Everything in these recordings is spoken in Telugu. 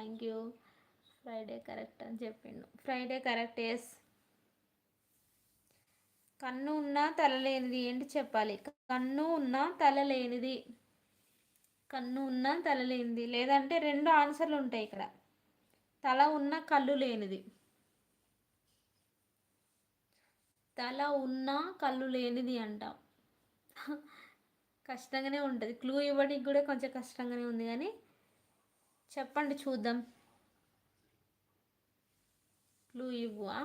Thank you. ఫ్రైడే కరెక్ట్ అని చెప్పిండు. Friday correct. ఎస్. కన్ను ఉన్నా తల లేనిది ఏంటి చెప్పాలి? కన్ను ఉన్నా తల లేనిది. కన్ను ఉన్నా తల లేనిది, లేదంటే రెండు ఆన్సర్లు ఉంటాయి ఇక్కడ. తల ఉన్న కళ్ళు లేనిది. తల ఉన్నా కళ్ళు లేనిది అంట. కష్టంగానే ఉంటుంది. క్లూ ఇవ్వడానికి కూడా కొంచెం కష్టంగానే ఉంది, కానీ చెప్పండి చూద్దాం. క్లూ ఇవ్వా?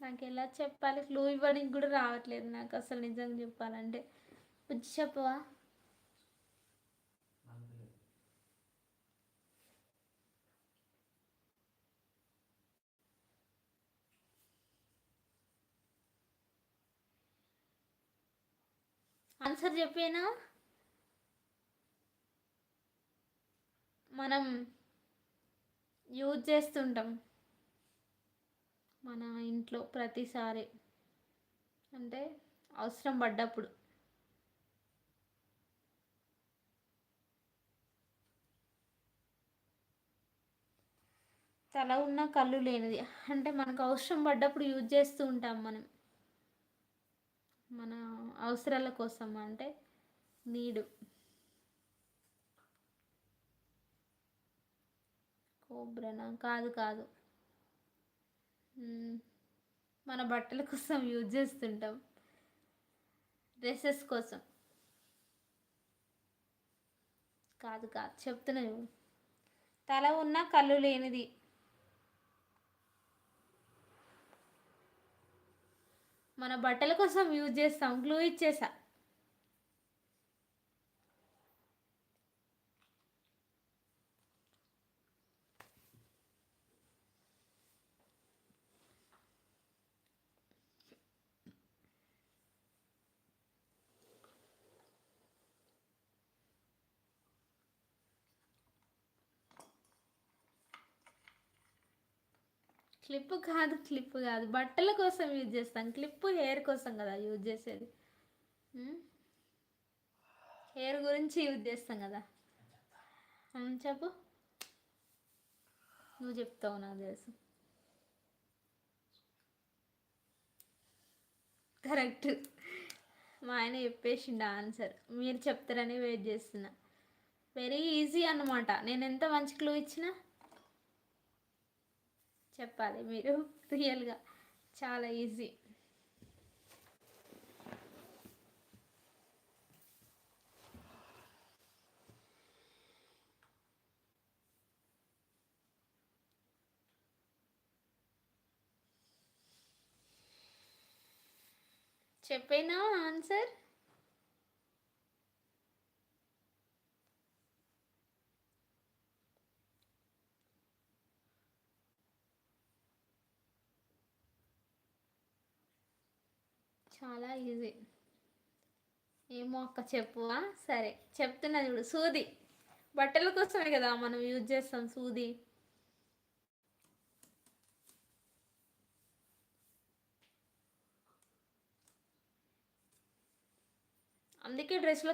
నాకు ఎలా చెప్పాలి? క్లూ ఇవ్వడానికి కూడా రావట్లేదు నాకు అసలు, నిజంగా చెప్పాలంటే. వచ్చి చెప్పవా? ఆన్సర్ చెప్పేనా? మనం యూజ్ చేస్తుంటాం మన ఇంట్లో ప్రతిసారి, అంటే అవసరం పడ్డప్పుడు. తల ఉన్న కళ్ళు లేనిది అంటే మనకు అవసరం పడ్డప్పుడు యూజ్ చేస్తూ ఉంటాం మనం, మన అవసరాల కోసం, అంటే నీడు. కోబ్రనా? కాదు కాదు. మన బట్టల కోసం యూజ్ చేస్తుంటాం, డ్రెస్సెస్ కోసం. కాదు కాదు, చెప్తున్నా చూడు. తల ఉన్న కళ్ళు లేనిది. మన బట్టల కోసం యూజ్ చేస్తాం. గ్లూ ఇచ్చేసా. క్లిప్ కాదు, క్లిప్ కాదు, బట్టల కోసం యూజ్ చేస్తాం. క్లిప్ హెయిర్ కోసం కదా యూజ్ చేసేది. హెయిర్ గురించి యూజ్ చేస్తాం కదా. చెప్పు. నువ్వు చెప్తావు నాకు తెలుసు. కరెక్ట్. మా ఆయన చెప్పేసిండు ఆన్సర్, మీరు చెప్తారని వెయిట్ చేస్తున్నా. వెరీ ఈజీ అన్నమాట. నేను ఎంత మంచి క్లూ ఇచ్చినా చెప్పాలి మీరు. రియల్గా చాలా ఈజీ. చెప్పేనా ఆన్సర్? చాలా ఈజీ. ఏమో అక్క చెప్పువా? సరే చెప్తున్నా చూడు. సూది. బట్టల కోసమే కదా మనం యూజ్ చేస్తాం సూది. అందుకే డ్రెస్లో